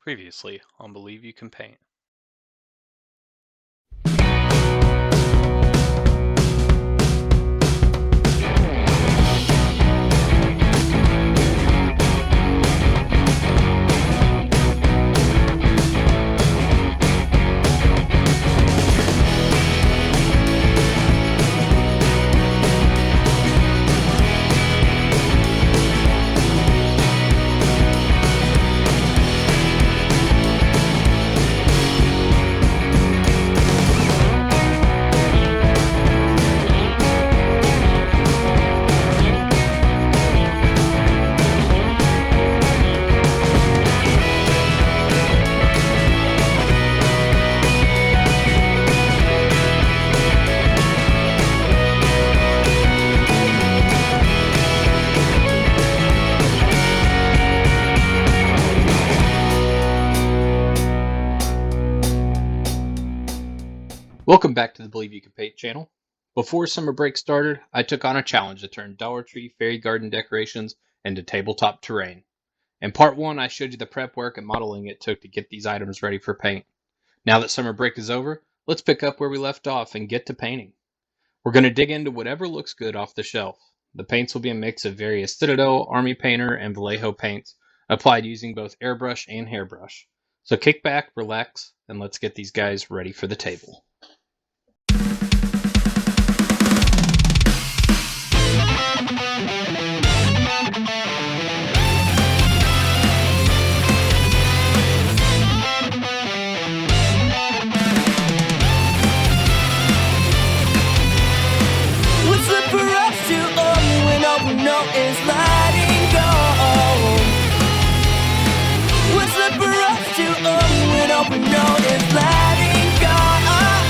Previously on Believe You Can Paint. Welcome back to the Believe You Can Paint channel. Before summer break started, I took on a challenge to turn Dollar Tree fairy garden decorations into tabletop terrain. In part 1, I showed you the prep work and modeling it took to get these items ready for paint. Now that summer break is over, let's pick up where we left off and get to painting. We're going to dig into whatever looks good off the shelf. The paints will be a mix of various Citadel, Army Painter, and Vallejo paints, applied using both airbrush and hairbrush. So kick back, relax, and let's get these guys ready for the table. Is letting go. What's the for us to when all we know is letting go.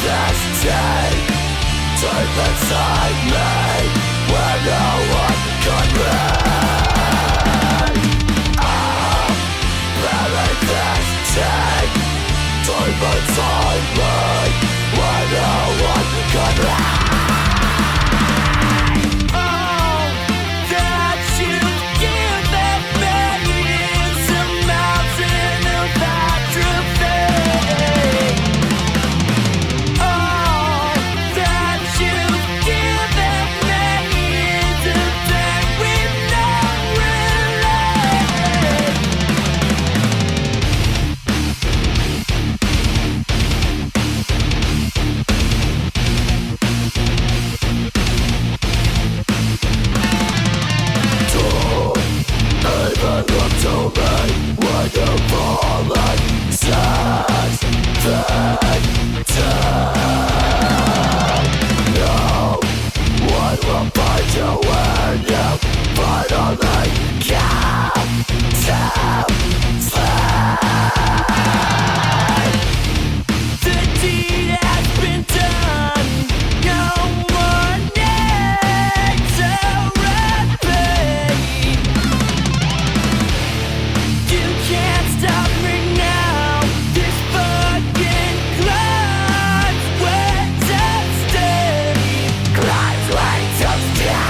this day deep inside me, where no one can read. I'm buried this deep inside me, where no one can read. All that you've given me is a mountain of atrophy. All that you've given me is a thing with no relief. Don't even look to me when you're falling. Sex, no one will find you when you finally come to sleep. The deed has been done. No more needs to repeat. You can't stop me now. This fucking clock's way to stay. Clock's way to stay.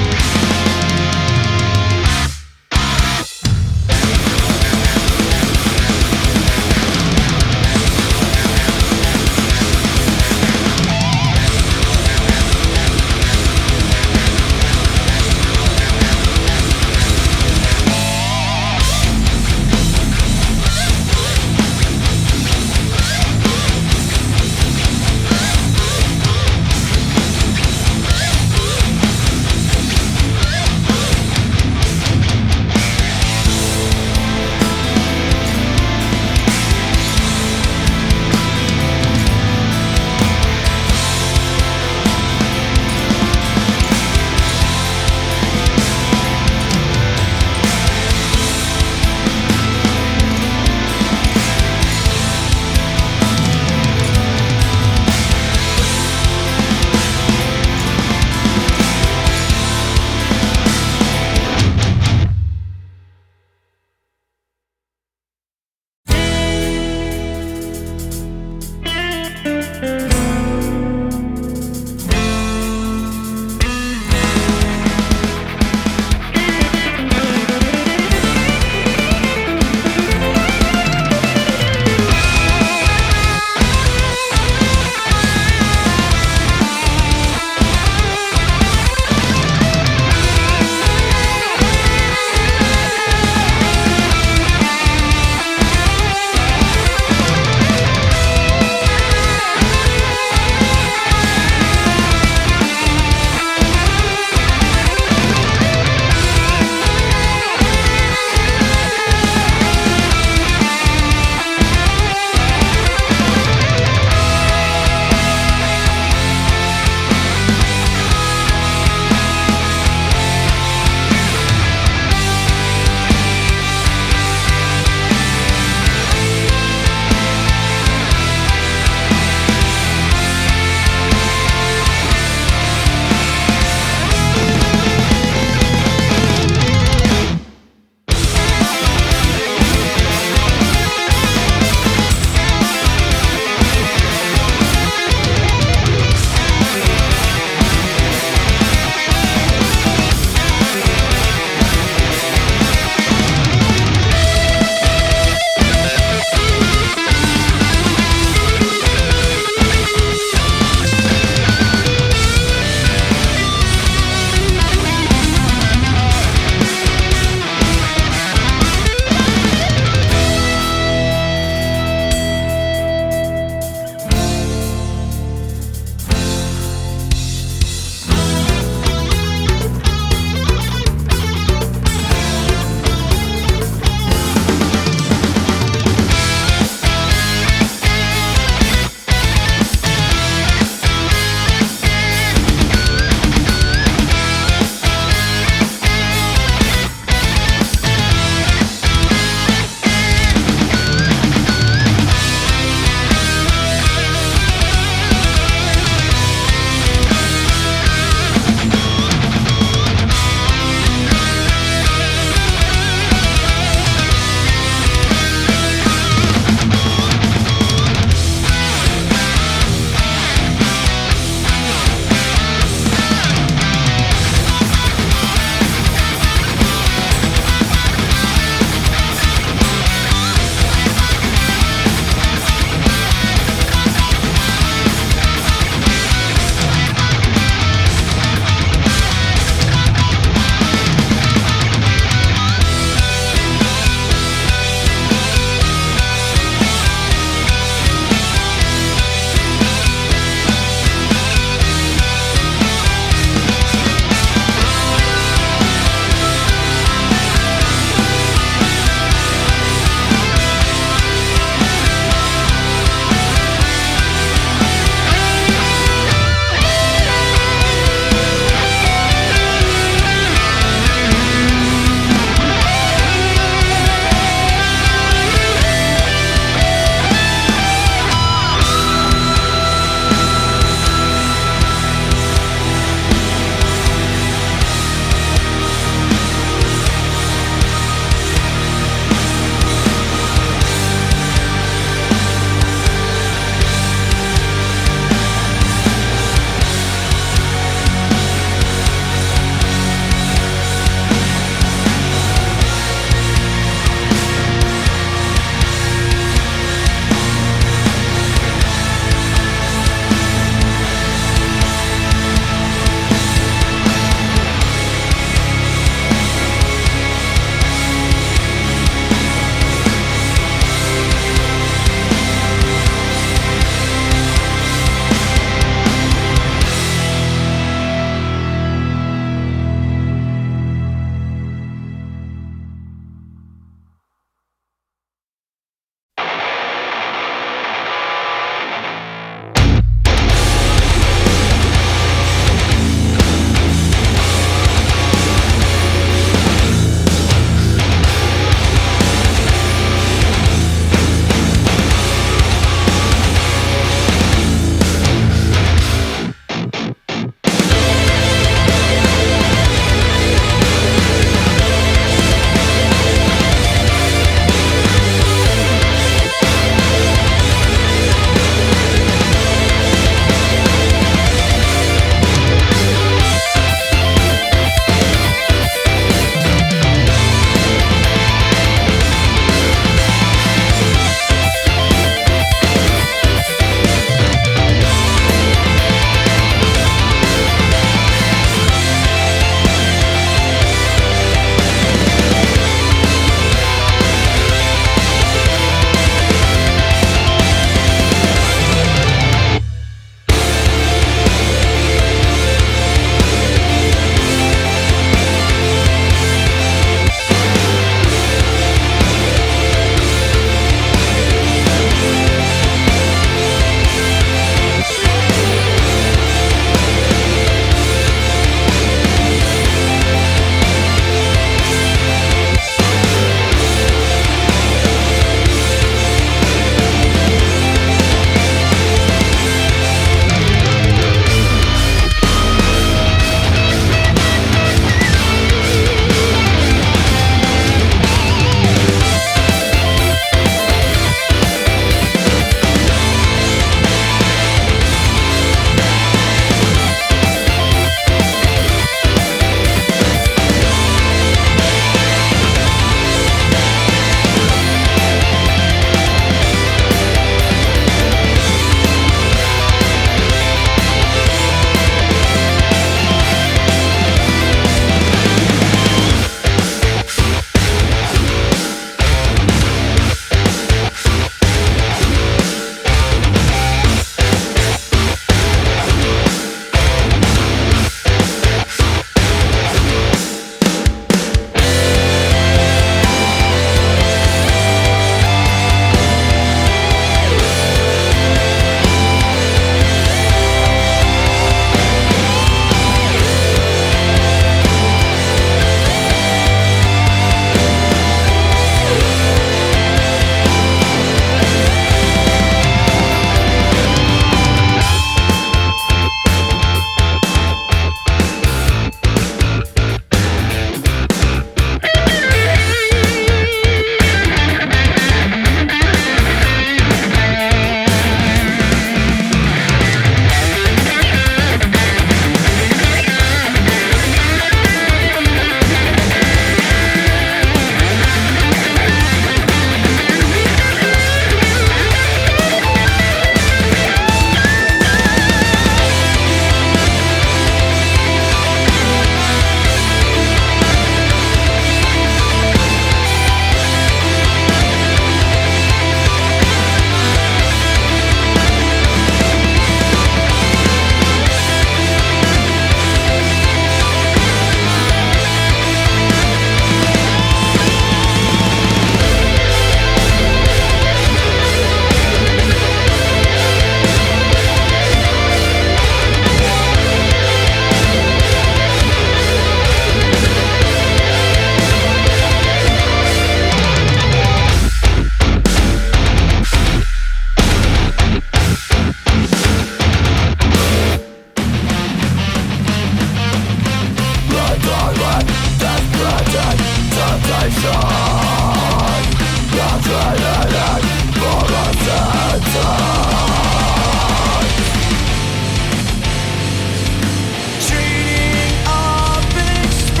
Treating of expression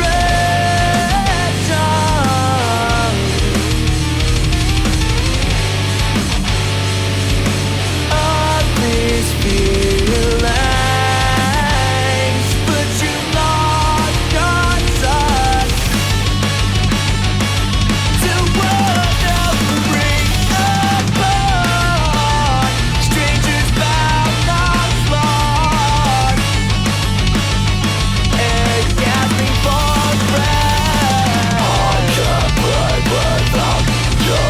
of these feelings, but you lost your touch. The world of bring apart, strangers bound not flawed, and gasping for breath. I can't breathe without you.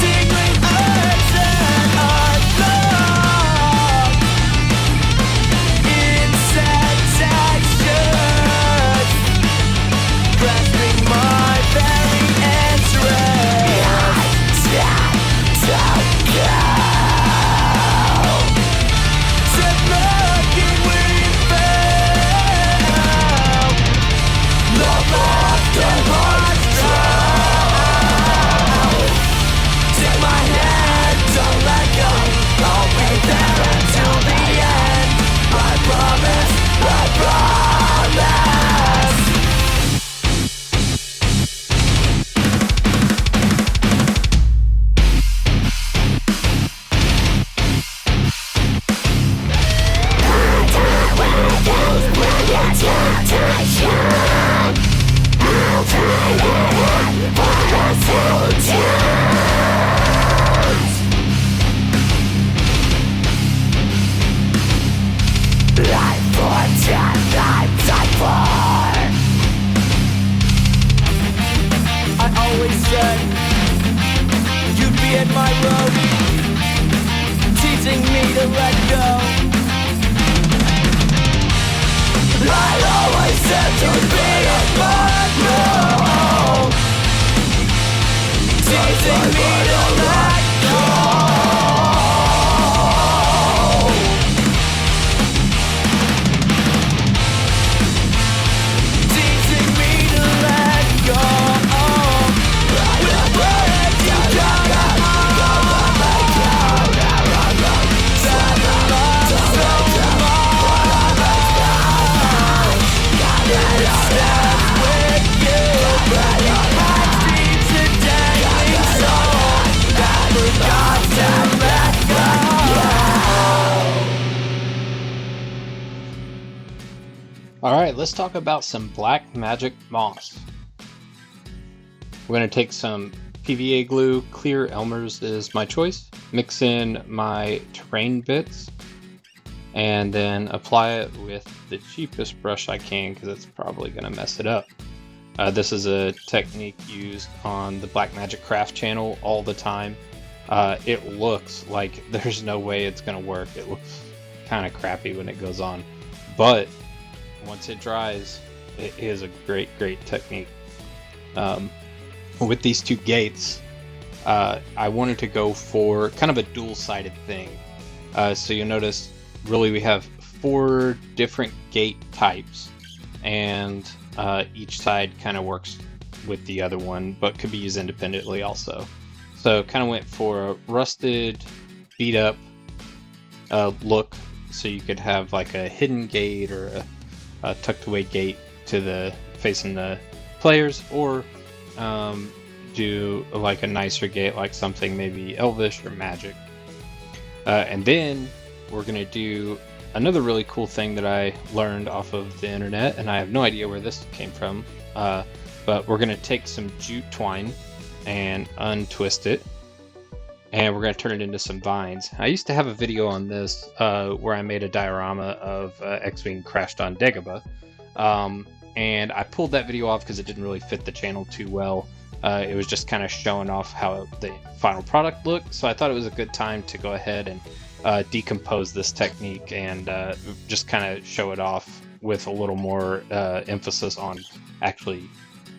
Tingling urge and unloved, insensation, grasping my very entrails. Submerging we fell, love lost and hearts drowned. Take my hand, don't let go, I'll be there until the end. I promise, I promise. I always said you'd be at my road, teasing me to let go. I always said you'd be at my road, teasing me to let go. Teasing me to let go. With words you don't Alright, let's talk about some black magic moss. We're going to take some PVA glue, clear Elmer's is my choice, mix in my terrain bits, and then apply it with the cheapest brush I can because it's probably going to mess it up. This is a technique used on the Black Magic Craft channel all the time. It looks like there's no way it's going to work. It looks kind of crappy when it goes on, but once it dries, it is a great technique. With these two gates, I wanted to go for kind of a dual-sided thing. So you'll notice, really, we have 4 different gate types, and each side kind of works with the other one, but could be used independently also. So kind of went for a rusted, beat-up look, so you could have like a hidden gate or a tucked-away gate to the facing the players, or do like a nicer gate, like something maybe elvish or magic. And then we're gonna do another really cool thing that I learned off of the internet, and I have no idea where this came from, but we're gonna take some jute twine and untwist it, and we're gonna turn it into some vines. I used to have a video on this where I made a diorama of X-Wing crashed on Dagobah, and I pulled that video off because it didn't really fit the channel too well. It was just kind of showing off how the final product looked, so I thought it was a good time to go ahead and decompose this technique and just kind of show it off with a little more emphasis on actually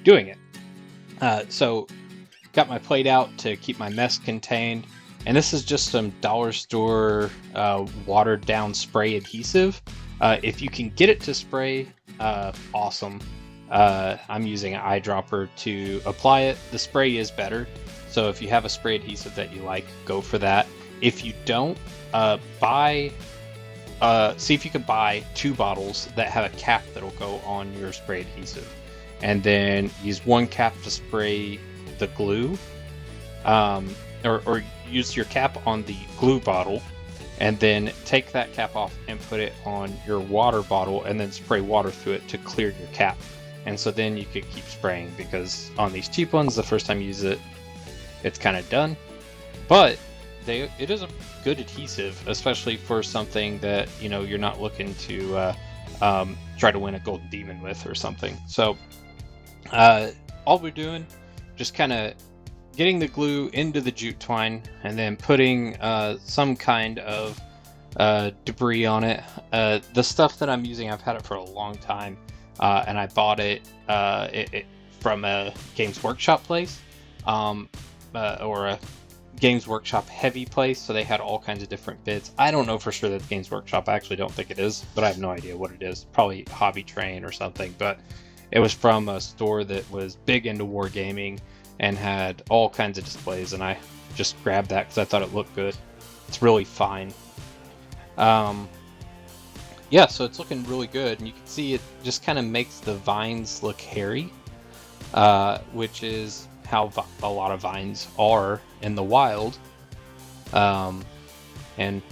doing it. So got my plate out to keep my mess contained, and this is just some dollar store watered down spray adhesive. If you can get it to spray, awesome. I'm using an eyedropper to apply it. The spray is better, so if you have a spray adhesive that you like, go for that. If you don't, buy see if you can buy 2 bottles that have a cap that'll go on your spray adhesive, and then use one cap to spray the glue, or use your cap on the glue bottle, and then take that cap off and put it on your water bottle, and then spray water through it to clear your cap. And so then you could keep spraying, because on these cheap ones, the first time you use it, it's kind of done. But it is a good adhesive, especially for something that you're not looking to try to win a golden demon with or something. So all we're doing, just kind of getting the glue into the jute twine, and then putting some kind of debris on it. The stuff that I'm using, I've had it for a long time, and I bought it, from a Games Workshop place, or a Games Workshop heavy place, so they had all kinds of different bits. I don't know for sure that Games Workshop, I actually don't think it is, but I have no idea what it is. Probably Hobby Train or something, but it was from a store that was big into wargaming and had all kinds of displays, and I just grabbed that because I thought it looked good. It's really fine. Yeah, so it's looking really good, and you can see it just kind of makes the vines look hairy, which is how a lot of vines are in the wild. And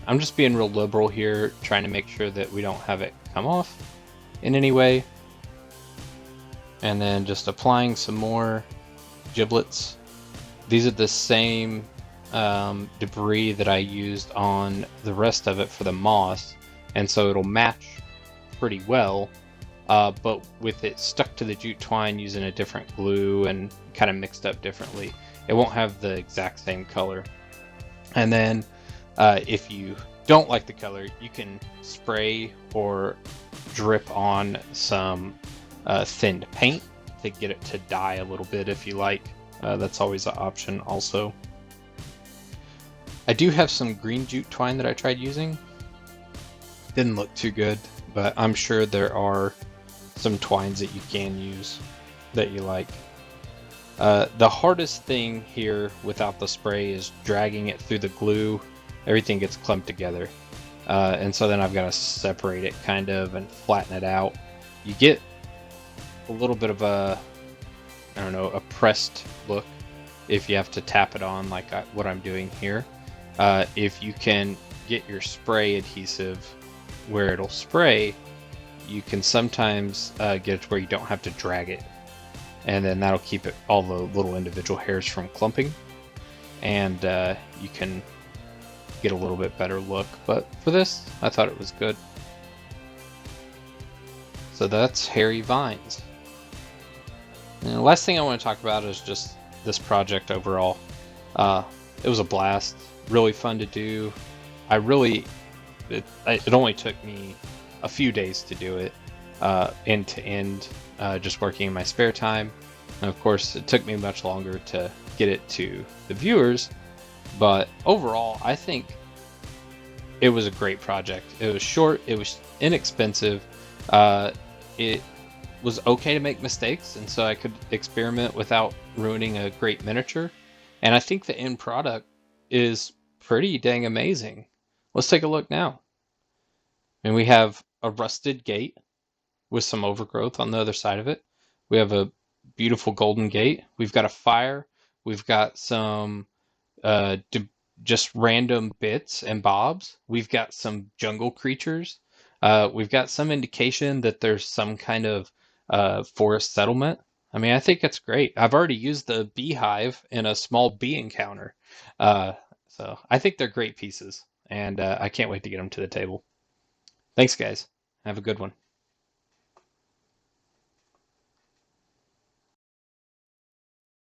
I'm just being real liberal here, trying to make sure that we don't have it come off in any way. And then just applying some more giblets. These are the same debris that I used on the rest of it for the moss, and so it'll match pretty well, but with it stuck to the jute twine using a different glue and kind of mixed up differently, it won't have the exact same color. And then if you don't like the color, you can spray or drip on some thinned paint to get it to dye a little bit if you like. That's always an option also. I do have some green jute twine that I tried using. Didn't look too good, but I'm sure there are some twines that you can use that you like. The hardest thing here without the spray is dragging it through the glue. Everything gets clumped together. And so then I've got to separate it kind of and flatten it out. You get a little bit of a, I don't know, a pressed look if you have to tap it on like what I'm doing here. If you can get your spray adhesive where it'll spray, you can sometimes get it to where you don't have to drag it, and then that'll keep it, all the little individual hairs, from clumping, and you can get a little bit better look. But for this, I thought it was good. So that's hairy vines. And the last thing I want to talk about is just this project overall. It was a blast, really fun to do. It only took me a few days to do it, end to end, just working in my spare time. And of course, it took me much longer to get it to the viewers, but overall, I think it was a great project. It was short, it was inexpensive, it was okay to make mistakes, and so I could experiment without ruining a great miniature. And I think the end product is pretty dang amazing. Let's take a look now. And we have a rusted gate with some overgrowth on the other side of it. We have a beautiful golden gate. We've got a fire. We've got some just random bits and bobs. We've got some jungle creatures. We've got some indication that there's some kind of forest settlement. I mean, I think it's great. I've already used the beehive in a small bee encounter. So I think they're great pieces, and I can't wait to get them to the table. Thanks, guys. Have a good one.